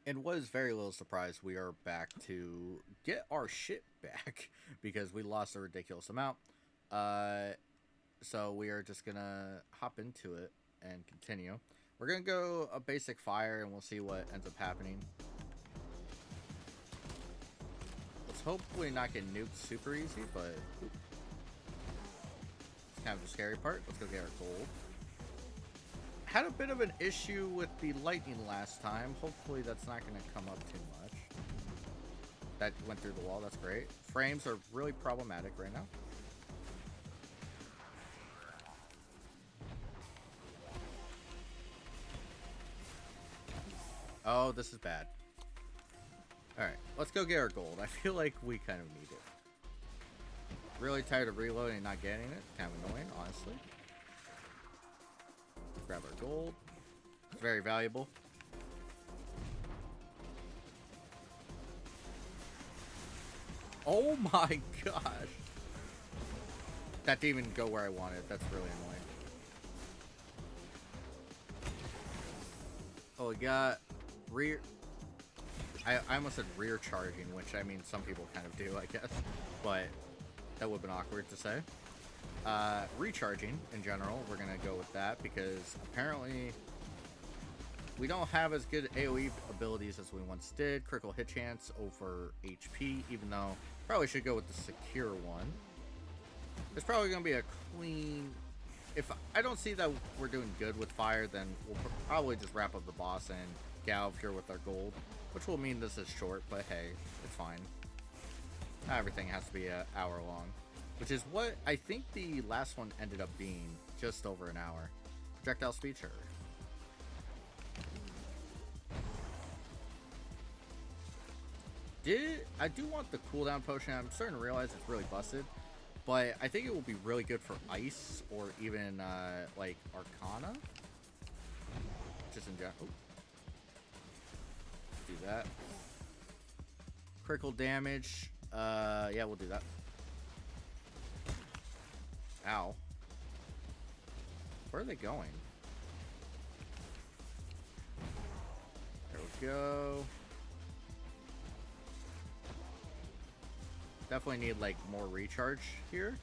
And was very little surprised we are back to get our shit back because we lost a ridiculous amount. Uh, so we are just gonna hop into it and continue. We're gonna go a basic fire and we'll see what ends up happening. Let's hopefully not get nuked super easy, but it's kind of the scary part. Let's go get our gold. Had a bit of an issue with the lightning last time. Hopefully that's not going to come up too much. That went through the wall. That's great. Frames are really problematic right now. Oh, this is bad. Alright, let's go get our gold. I feel like we kind of need it. Really tired of reloading and not getting it. Kind of annoying, honestly. Grab our gold. It's very valuable. Oh my gosh. That didn't even go where I wanted. That's really annoying. Oh, we got rear... I almost said rear charging, which I mean some people kind of do, I guess. But that would have been awkward to say. Recharging in general, we're gonna go with that because apparently we don't have as good AoE abilities as we once did. Critical hit chance over HP, even though probably should go with the secure one. It's probably gonna be a clean. If I don't see that we're doing good with fire, then we'll probably just wrap up the boss and get out of here with our gold, which will mean this is short, but hey, it's fine. Not everything has to be an hour long. Which is what I think the last one ended up being, just over an hour. Projectile speed, sure. I do want the cooldown potion. I'm starting to realize it's really busted. But I think it will be really good for ice or even like Arcana. Just in general. Do that. Critical damage. Yeah, we'll do that. Ow. Where are they going? There we go. Definitely need like more recharge here.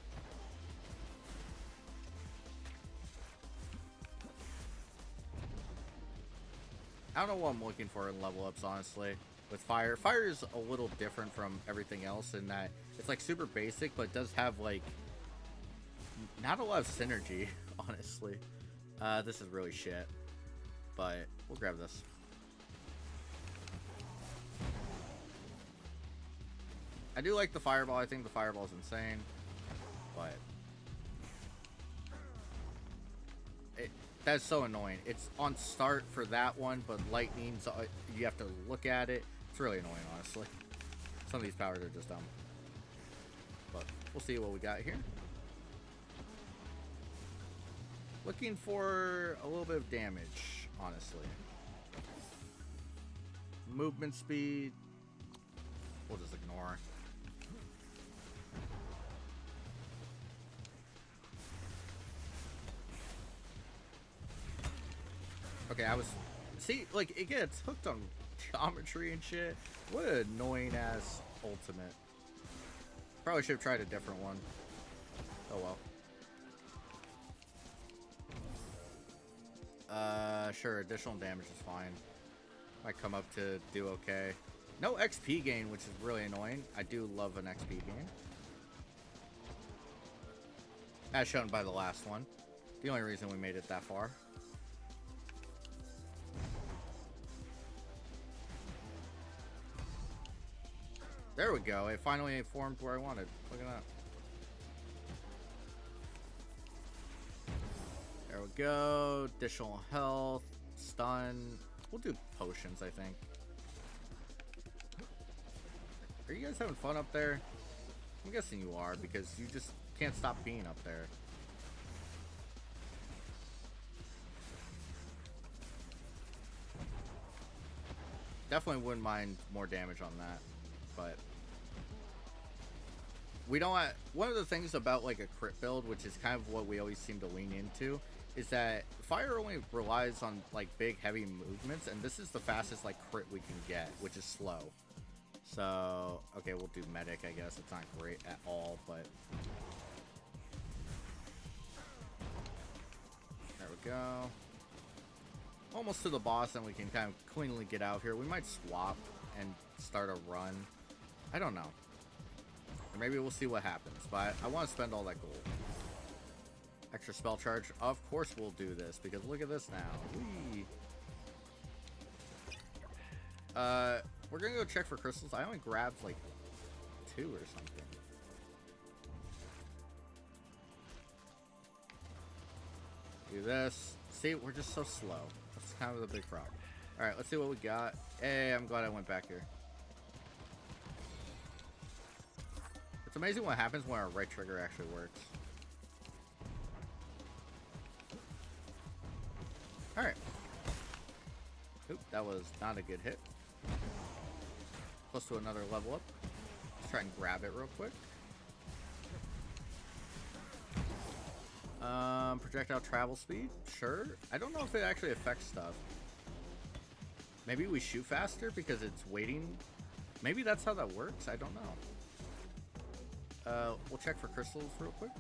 I don't know what I'm looking for in level ups, honestly. With fire. Fire is a little different from everything else in that it's like super basic, but it does have like not a lot of synergy, honestly. This is really shit. But we'll grab this. I do like the fireball. I think the fireball is insane. But that's so annoying. It's on start for that one, but lightning's you have to look at it. It's really annoying, honestly. Some of these powers are just dumb. But we'll see what we got here. Looking for a little bit of damage, honestly. Movement speed, we'll just ignore. Okay, I was... See, like, it gets hooked on geometry and shit. What an annoying ass ultimate. Probably should have tried a different one. Oh well. Sure, additional damage is fine. Might come up to do okay. No XP gain, which is really annoying. I do love an XP gain. As shown by the last one. The only reason we made it that far. There we go. It finally formed where I wanted. Look at that. There we go. Additional health. Stun. We'll do potions, I think. Are you guys having fun up there? I'm guessing you are, because you just can't stop being up there. Definitely wouldn't mind more damage on that, but we don't have, one of the things about like a crit build, which is kind of what we always seem to lean into, is that fire only relies on like big heavy movements, and this is the fastest like crit we can get, which is slow. So okay, we'll do medic, I guess. It's not great at all, but there we go. Almost to the boss, and we can kind of cleanly get out here. We might swap and start a run. I don't know. Or maybe we'll see what happens, but I want to spend all that gold. Extra spell charge. Of course we'll do this, because look at this now. Whee! We're gonna go check for crystals. I only grabbed like 2 or something. Do this. See, we're just so slow. That's kind of the big problem. Alright, let's see what we got. Hey, I'm glad I went back here. It's amazing what happens when our right trigger actually works. Alright. Oop, that was not a good hit. Close to another level up. Let's try and grab it real quick. Projectile travel speed? Sure. I don't know if it actually affects stuff. Maybe we shoot faster because it's waiting. Maybe that's how that works. I don't know. We'll check for crystals real quick.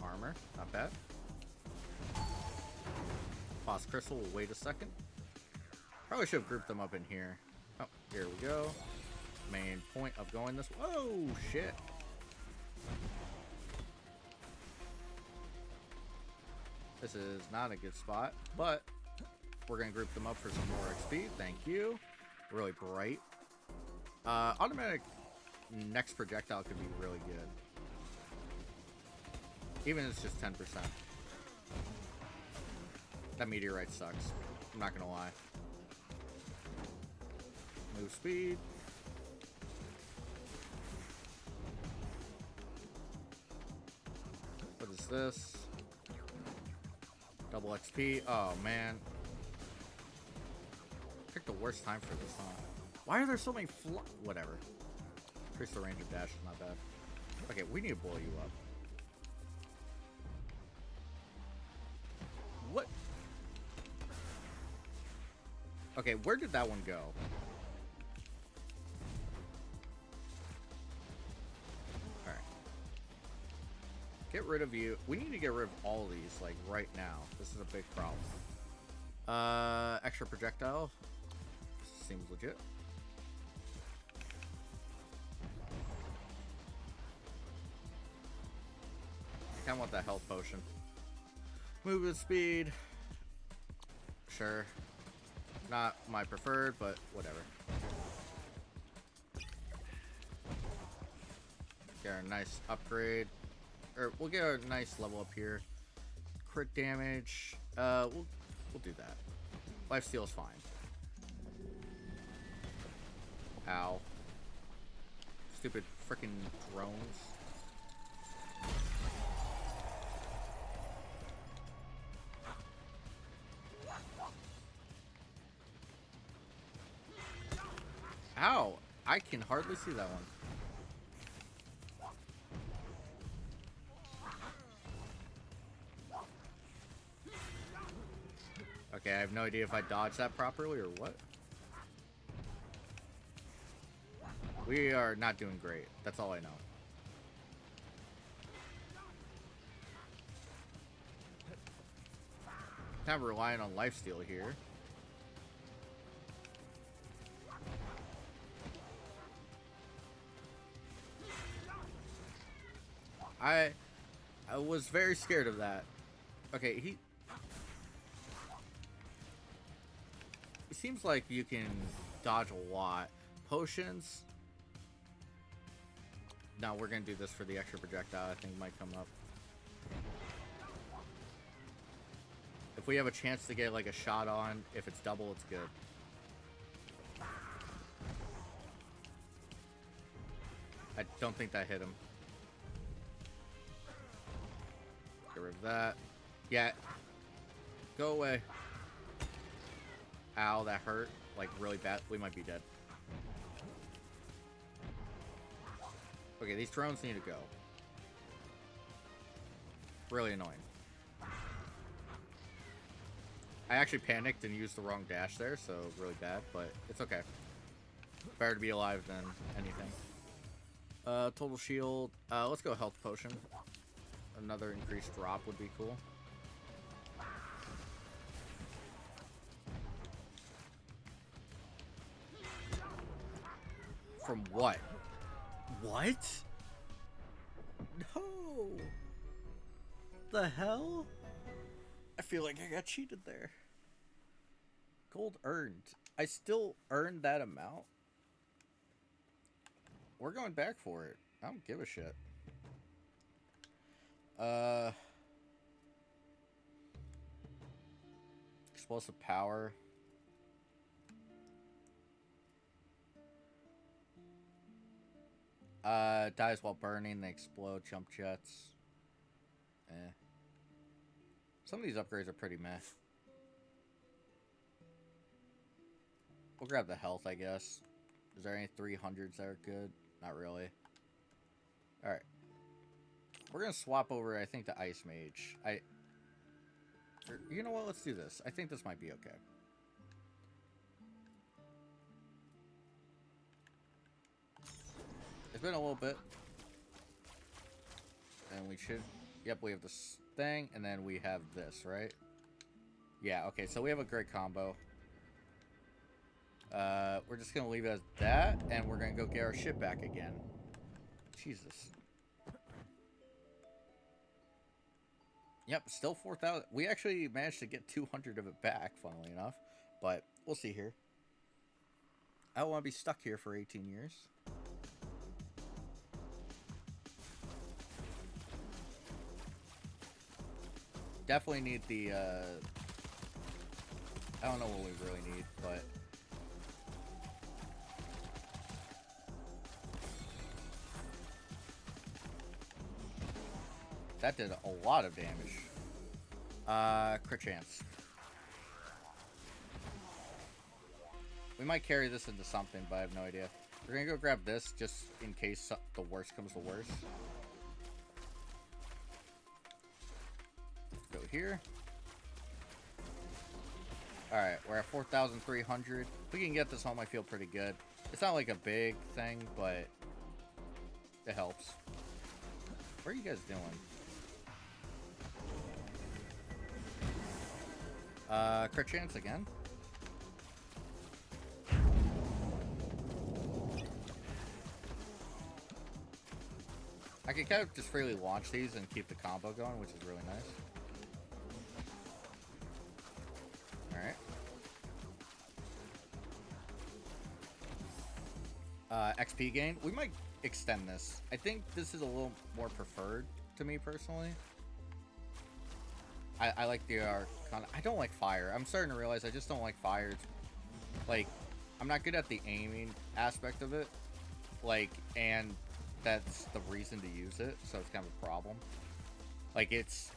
Armor, not bad. Boss crystal, we'll wait a second. Probably should have grouped them up in here. Oh, here we go. Main point of going this way. Whoa, shit. This is not a good spot, but we're going to group them up for some more XP. Thank you. Really bright. Automatic next projectile could be really good. Even if it's just 10%. That meteorite sucks. I'm not going to lie. Move speed. What is this? Double XP. Oh, man. Picked the worst time for this, huh? Why are there so many whatever. Increase the range of dash is not bad. Okay, we need to blow you up. What? Okay, where did that one go? Alright. Get rid of you. We need to get rid of all of these, like, right now. This is a big problem. Extra projectile. Seems legit. I kind of want that health potion. Movement speed. Sure. Not my preferred, but whatever. Get a nice upgrade. Or we'll get a nice level up here. Crit damage. We'll do that. Lifesteal is fine. Ow. Stupid freaking drones. Ow! I can hardly see that one. Okay, I have no idea if I dodged that properly or what. We are not doing great. That's all I know. Kind of relying on lifesteal here. I was very scared of that. Okay, he seems like you can dodge a lot. Potions. No, we're gonna do this for the extra projectile. I think might come up. If we have a chance to get like a shot on, if it's double, it's good. I don't think that hit him. Get rid of that. Yeah. Go away. Ow, that hurt. Like, really bad. We might be dead. Okay, these drones need to go. Really annoying. I actually panicked and used the wrong dash there, so really bad, but it's okay. Better to be alive than anything. Total shield. Let's go health potion. Another increased drop would be cool. From what? What? No! The hell? I feel like I got cheated there. Gold earned. I still earned that amount? We're going back for it. I don't give a shit. Explosive power. Dies while burning, they explode, jump jets. Some of these upgrades are pretty meh. We'll grab the health, I guess. Is there any 300s that are good? Not really. Alright. We're gonna swap over, I think, to Ice Mage. You know what? Let's do this. I think this might be okay. It's been a little bit. And we should... Yep, we have this thing, and then we have this, right? Yeah, okay, so we have a great combo. We're just gonna leave it as that, and we're gonna go get our shit back again. Jesus. Yep, still 4,000. We actually managed to get 200 of it back, funnily enough. But we'll see here. I don't want to be stuck here for 18 years. Definitely need the, I don't know what we really need, but... That did a lot of damage. Crit chance. We might carry this into something, but I have no idea. We're gonna go grab this, just in case the worst comes to worst. Go here. Alright, we're at 4,300. If we can get this home, I feel pretty good. It's not like a big thing, but it helps. What are you guys doing? Crit chance again. I can kind of just freely launch these and keep the combo going, which is really nice. Alright. XP gain. We might extend this. I think this is a little more preferred to me personally. I like the Arcana. I don't like fire. I'm starting to realize I just don't like fire. It's, like, I'm not good at the aiming aspect of it. Like, and that's the reason to use it, so it's kind of a problem. Like, its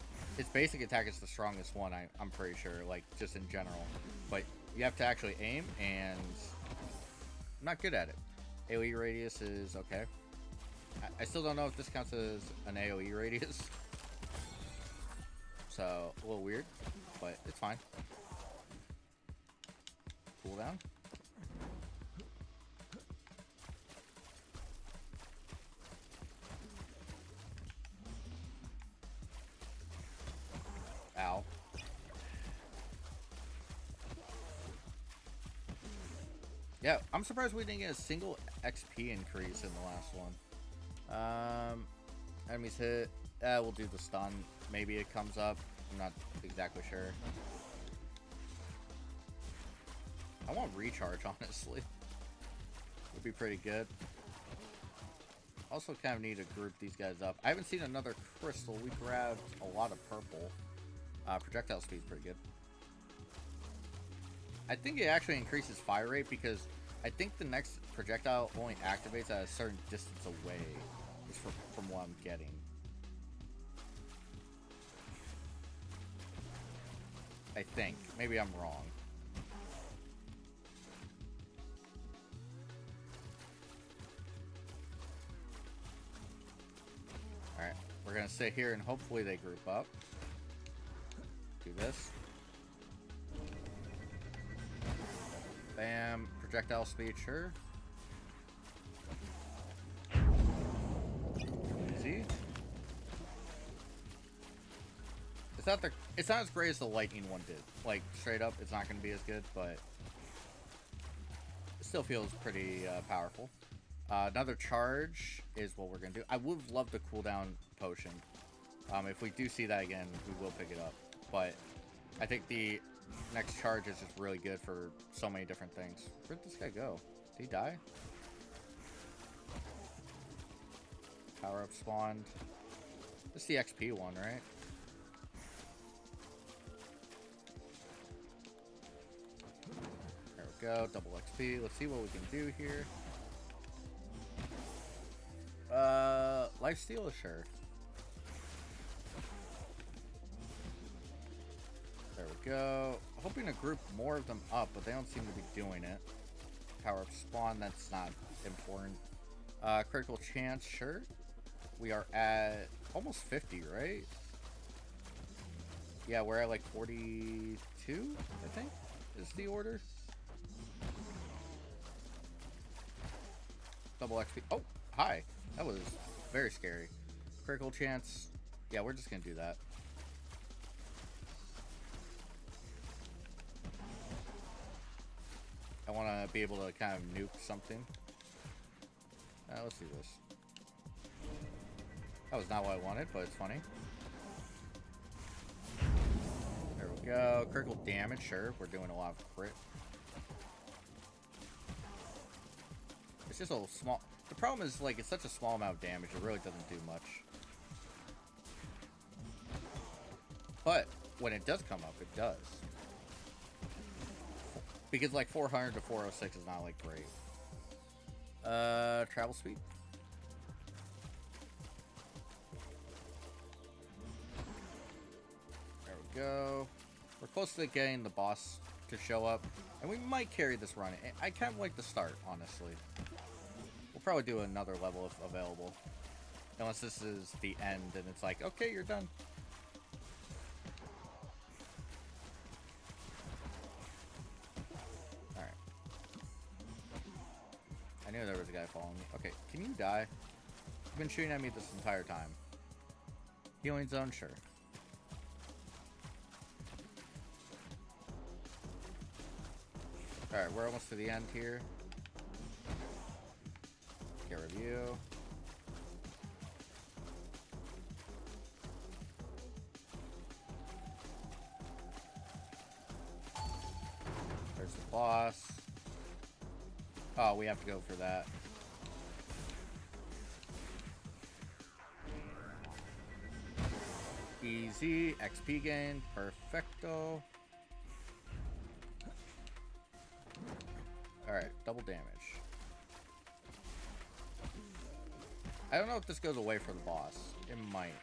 basic attack is the strongest one, I'm pretty sure, like, just in general. But you have to actually aim, and I'm not good at it. AoE radius is okay. I still don't know if this counts as an AoE radius. So, a little weird, but it's fine. Cooldown. Ow. Yeah, I'm surprised we didn't get a single XP increase in the last one. Enemies hit. We'll do the stun. Maybe it comes up. I'm not exactly sure. I want recharge, honestly. Would be pretty good. Also kind of need to group these guys up. I haven't seen another crystal. We grabbed a lot of purple. Projectile speed's pretty good. I think it actually increases fire rate because I think the next projectile only activates at a certain distance away. Just from what I'm getting. I think. Maybe I'm wrong. Alright. We're We're gonna sit here and hopefully they group up. Do this. Bam. Projectile speed, sure. Easy. It's not as great as the lightning one did. Like, straight up, it's not gonna be as good, but it still feels pretty powerful. Another charge is what we're gonna do. I would love the cooldown potion. If we do see that again, we will pick it up. But I think the next charge is just really good for so many different things. Where'd this guy go? Did he die? Power up spawned. This is the XP one, right? There we go. Double XP. Let's see what we can do here. Lifesteal, sure. There we go. Hoping to group more of them up, but they don't seem to be doing it. Power up spawn, that's not important. Critical chance, sure. We are at almost 50, right? Yeah, we're at like 42, I think, is the order. Double XP. Oh, hi. That was very scary. Critical chance. Yeah, we're just gonna do that. I want to be able to kind of nuke something. Let's do this. That was not what I wanted, but it's funny. There we go. Critical damage, sure. We're doing a lot of crit. It's just a little small. The problem is, like, it's such a small amount of damage, it really doesn't do much. But when it does come up, it does. Because, like, 400 to 406 is not, like, great. Travel speed. There we go. We're close to getting the boss to show up. And we might carry this run. I kind of like the start, honestly. We'll probably do another level if available. Unless this is the end and it's like, okay, you're done. Alright. I knew there was a guy following me. Okay, can you die? You've been shooting at me this entire time. Healing zone, sure. Alright, we're almost to the end here. Get review. There's the boss. Oh, we have to go for that. Easy. XP gain. Perfecto. Alright, double damage. I don't know if this goes away for the boss. It might.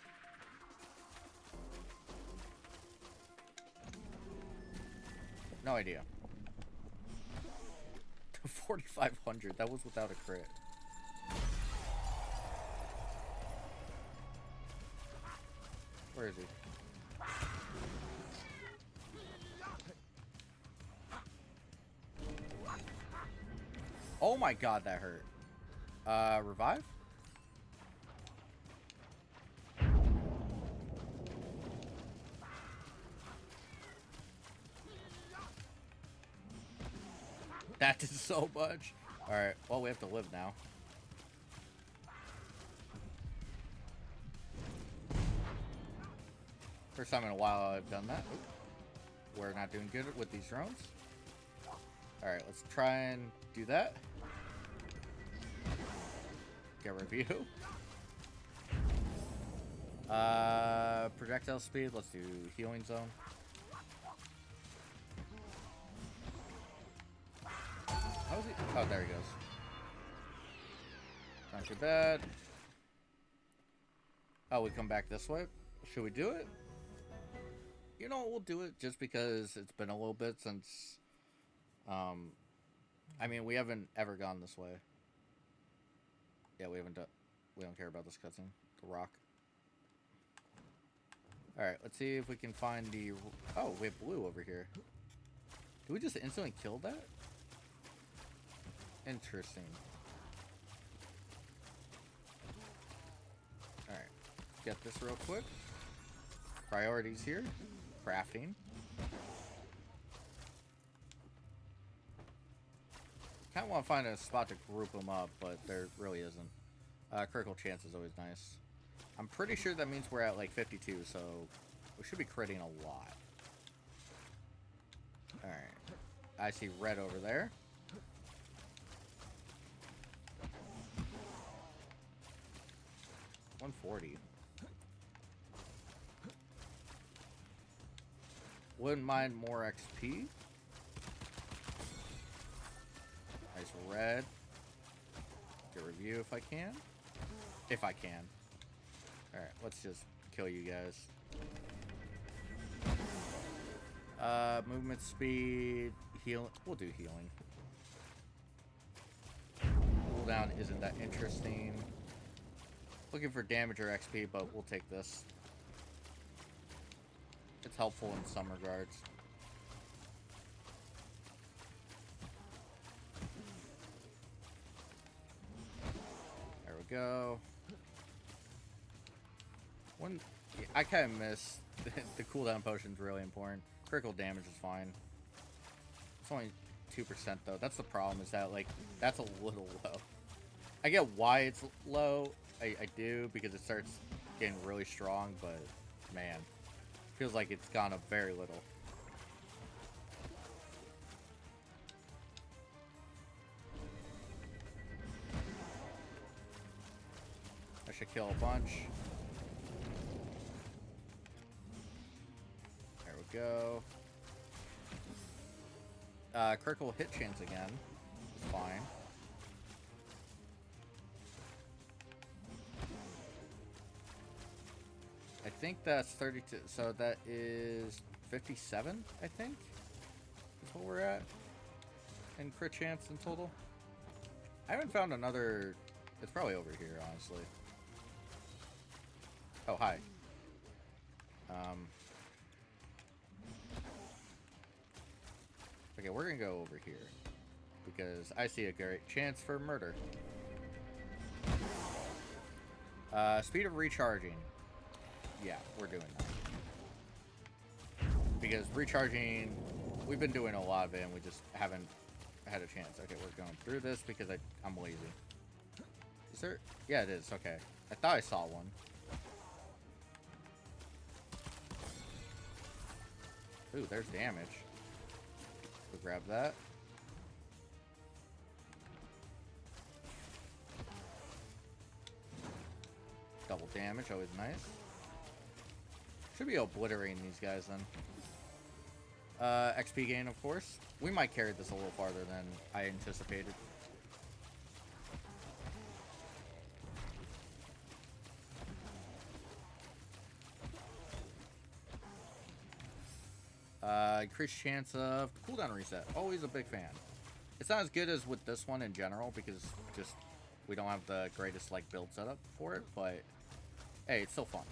No idea. 4,500. That was without a crit. Where is he? Oh my god, that hurt. Revive? That did so much. Alright, well, we have to live now. First time in a while I've done that. Oop. We're not doing good with these drones. Alright, let's try and do that. Get review. Projectile speed, let's do healing zone. How is he? Oh, there he goes. Not too bad. Oh, we come back this way? Should we do it? You know what, we'll do it just because it's been a little bit since... I mean, we haven't ever gone this way. Yeah, we haven't done... We don't care about this cutscene. The rock. Alright, let's see if we can find the... Oh, we have blue over here. Did we just instantly kill that? Interesting. Alright, get this real quick. Priorities here. Crafting. Kind of want to find a spot to group them up, but there really isn't. Critical chance is always nice. I'm pretty sure that means we're at like 52, so we should be critting a lot. Alright. I see red over there. $140. Wouldn't mind more XP. Nice red. Get review if I can. If I can. Alright, let's just kill you guys. Movement speed, heal. We'll do healing. Cooldown isn't that interesting. Looking for damage or XP, but we'll take this. It's helpful in some regards. There we go. I kind of miss the cooldown potion's really important. Critical damage is fine. It's only 2% though. That's the problem, is that like that's a little low. I get why it's low. I do, because it starts getting really strong, but man, feels like it's gone up very little. I should kill a bunch. There we go. Critical hit chance again. It's fine. I think that's 32, so that is 57, I think, is what we're at in crit chance in total. I haven't found another, it's probably over here, honestly. Oh, hi. Okay, we're gonna go over here, because I see a great chance for murder. Speed of recharging. Yeah, we're doing that. Because recharging, we've been doing a lot of it and we just haven't had a chance. Okay, we're going through this because I'm lazy. Is there? Yeah, it is. Okay. I thought I saw one. Ooh, there's damage. We'll grab that. Double damage, always nice. Should be obliterating these guys then. XP gain, of course. We might carry this a little farther than I anticipated. Increased chance of cooldown reset. Always a big fan. It's not as good as with this one in general because just we don't have the greatest like build setup for it, but hey, it's still fun.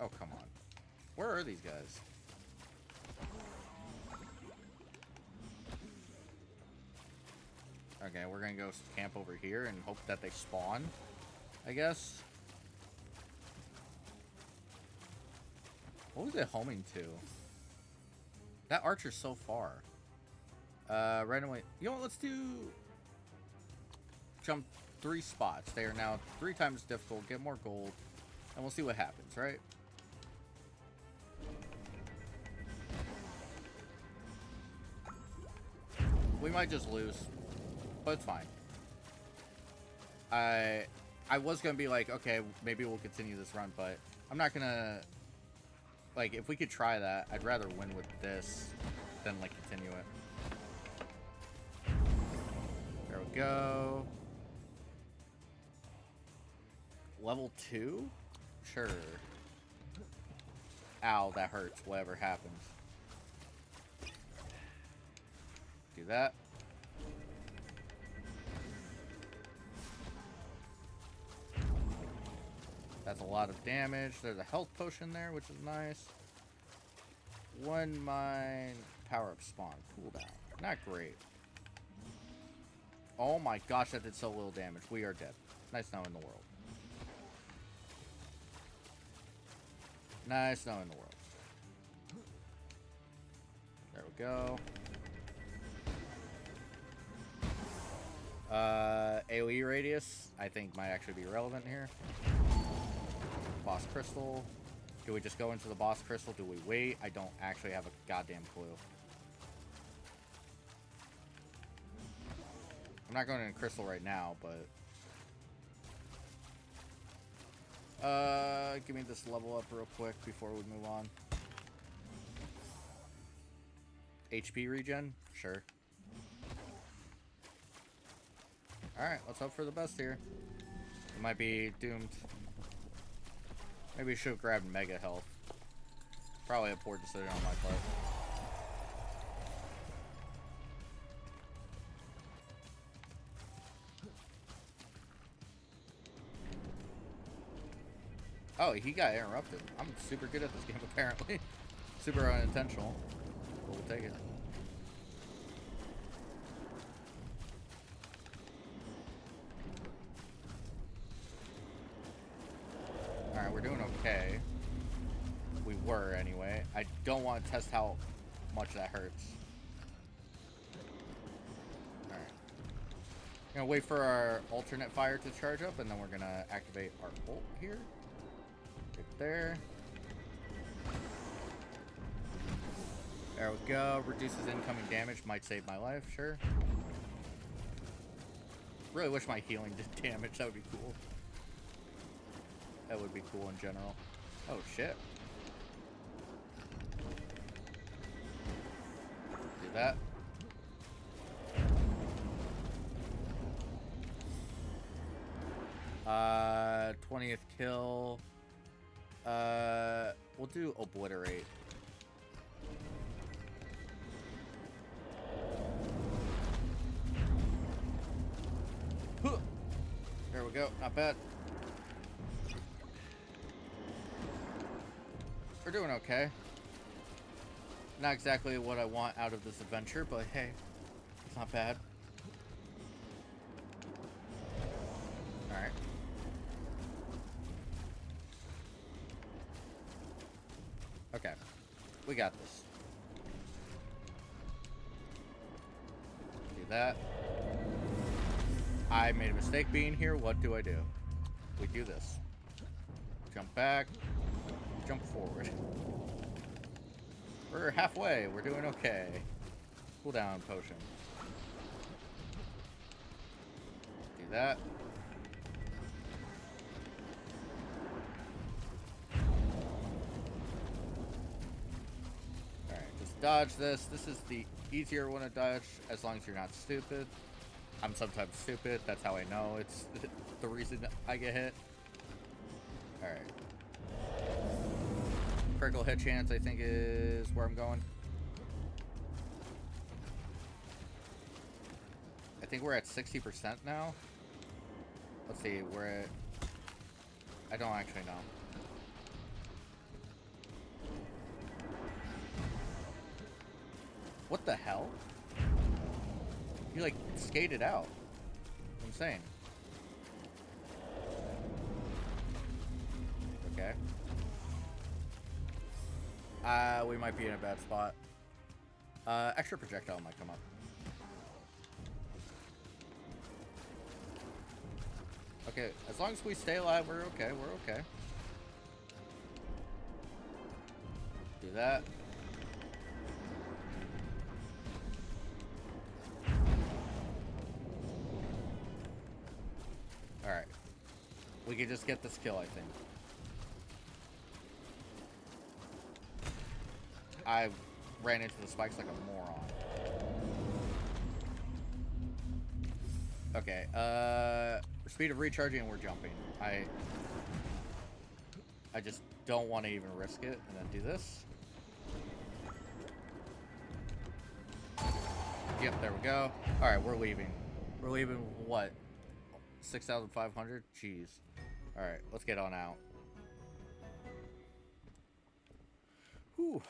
Oh, come on. Where are these guys? Okay, we're gonna go camp over here and hope that they spawn, I guess. What was it homing to? That archer's so far. Randomly. You know what? Let's do... Jump 3 spots. They are now 3 times difficult. Get more gold. And we'll see what happens, right? We might just lose. But it's fine. I was gonna be like, okay, maybe we'll continue this run, but I'm not gonna... Like, if we could try that, I'd rather win with this than, like, continue it. There we go. Level 2? Sure. Ow, that hurts, whatever happens. Do that. That's a lot of damage. There's a health potion there, which is nice. One mine power up spawn cooldown. Not great. Oh my gosh, that did so little damage. We are dead. Nice snow in the world. Nice snow in the world. There we go. AoE radius, I think, might actually be relevant here. Boss crystal. Do we just go into the boss crystal? Do we wait? I don't actually have a goddamn clue. I'm not going into crystal right now, but... give me this level up real quick before we move on. HP regen? Sure. Alright, let's hope for the best here. It might be doomed. Maybe we should have grabbed Mega Health. Probably a poor decision on my part. Oh, he got interrupted. I'm super good at this game, apparently. Super unintentional. But we'll take it. Alright, we're doing okay. We were, anyway. I don't want to test how much that hurts. Alright. Gonna wait for our alternate fire to charge up, and then we're gonna activate our ult here. Right there. There we go. Reduces incoming damage. Might save my life, sure. Really wish my healing did damage. That would be cool. That would be cool in general. Oh, shit. Do that. Uh, 20th kill. We'll do obliterate. There we go. Not bad. We're doing okay. Not exactly what I want out of this adventure, but hey, it's not bad. Alright. Okay. We got this. Do that. I made a mistake being here. What do? We do this. Jump back. Jump forward. We're halfway. We're doing okay. Cooldown potion. Do that. Alright, just dodge this. This is the easier one to dodge, as long as you're not stupid. I'm sometimes stupid. That's how I know it's the reason I get hit. Alright. Critical hit chance, I think, is where I'm going. I think we're at 60% now. Let's see, we're at... I don't actually know. What the hell? You, like, skated out. Insane. Okay. We might be in a bad spot. Extra projectile might come up. Okay, as long as we stay alive, we're okay, we're okay. Do that. Alright. We can just get this kill, I think. I ran into the spikes like a moron. Okay, speed of recharging and we're jumping. I just don't want to even risk it, and then do this. Yep, there we go. Alright, we're leaving. We're leaving, what? 6,500? Jeez. Alright, let's get on out. Whew.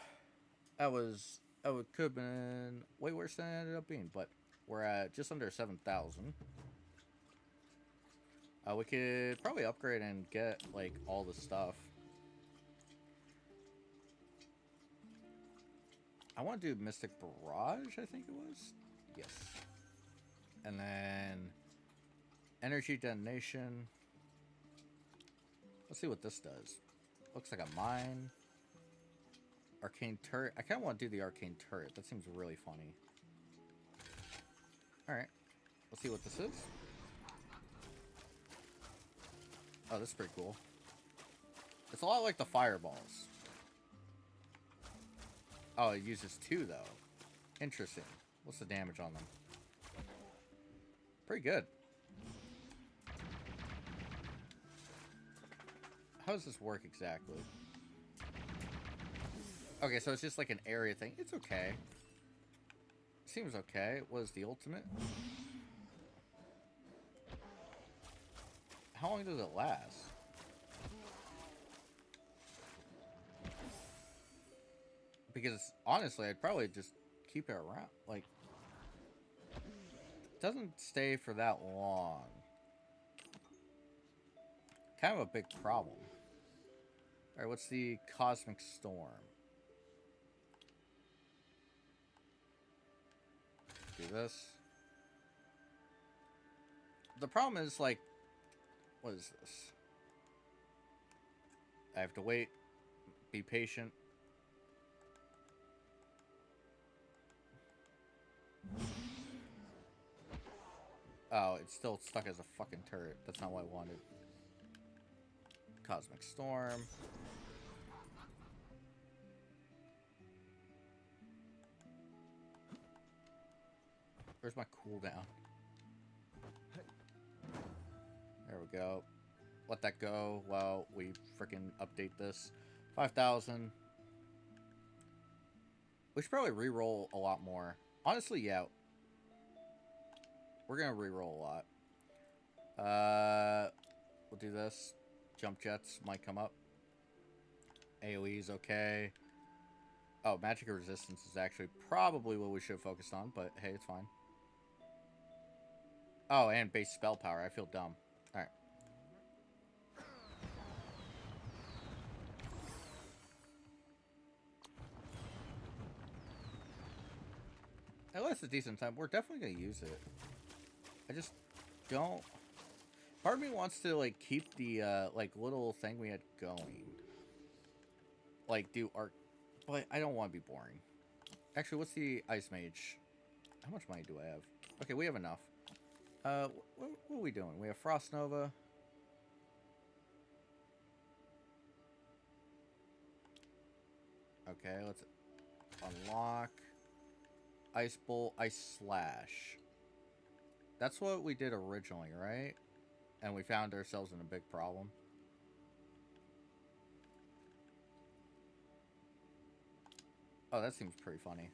That could have been way worse than it ended up being, but we're at just under 7,000. We could probably upgrade and get, like, all the stuff. I want to do Mystic Barrage, I think it was. Yes. And then Energy Detonation. Let's see what this does. Looks like a mine. Arcane Turret. I kind of want to do the Arcane Turret. That seems really funny. Alright. Let's see what this is. Oh, this is pretty cool. It's a lot like the Fireballs. Oh, it uses 2, though. Interesting. What's the damage on them? Pretty good. How does this work exactly? Okay, so it's just like an area thing. It's okay. Seems okay. What is the ultimate? How long does it last? Because, honestly, I'd probably just keep it around. Like, it doesn't stay for that long. Kind of a big problem. Alright, what's the Cosmic Storm? Do this. The problem is, like, what is this? I have to wait. Be patient. Oh, it's still stuck as a fucking turret. That's not what I wanted. Cosmic Storm. Where's my cooldown? There we go. Let that go while we freaking update this. 5,000. We should probably re-roll a lot more. Honestly, yeah. We're gonna re-roll a lot. We'll do this. Jump jets might come up. AoE's okay. Oh, magic resistance is actually probably what we should have focused on, but hey, it's fine. Oh, and base spell power. I feel dumb. Alright. At least a decent time. We're definitely gonna use it. I just don't... Part of me wants to, like, keep the, like, little thing we had going. Like, do arc... But I don't want to be boring. Actually, what's the Ice Mage? How much money do I have? Okay, we have enough. What are we doing? We have Frost Nova. Okay, let's unlock. Ice Bolt, Ice Slash. That's what we did originally, right? And we found ourselves in a big problem. Oh, that seems pretty funny.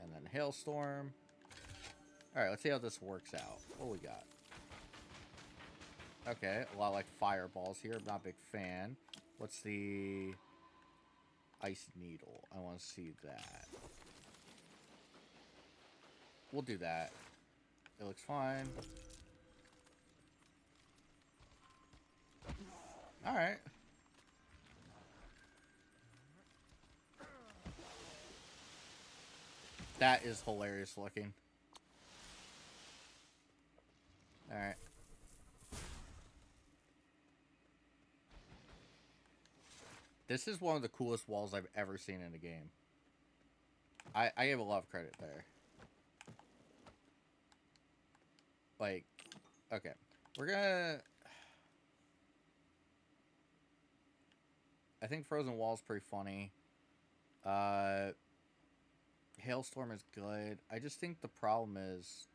And then Hailstorm. Alright, let's see how this works out. What we got? Okay, a lot like Fireballs here. I'm not a big fan. What's the... Ice Needle? I want to see that. We'll do that. It looks fine. Alright. That is hilarious looking. Alright. This is one of the coolest walls I've ever seen in a game. I give a lot of credit there. Like, okay. We're gonna... I think Frozen Wall's pretty funny. Hailstorm is good. I just think the problem is...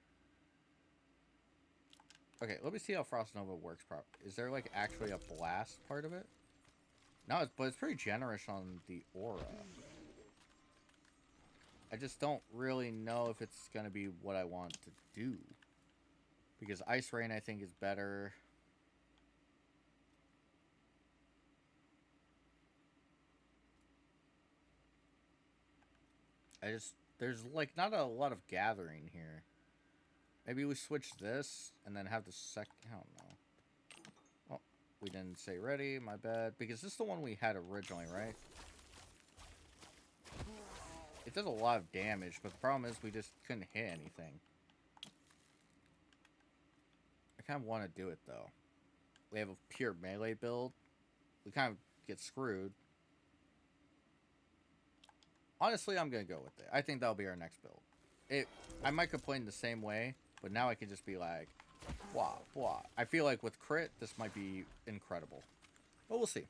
Okay, let me see how Frost Nova works properly. Is there, like, actually a blast part of it? No, but it's pretty generous on the aura. I just don't really know if it's going to be what I want to do. Because Ice Rain, I think, is better. There's like not a lot of gathering here. Maybe we switch this and then have the second. I don't know. Well, we didn't say ready. My bad. Because this is the one we had originally, right? It does a lot of damage, but the problem is we just couldn't hit anything. I kind of want to do it though. We have a pure melee build. We kind of get screwed. Honestly, I'm gonna go with it. I think that'll be our next build. I might complain the same way, but now I can just be like, blah, blah. I feel like with crit, this might be incredible. But we'll see.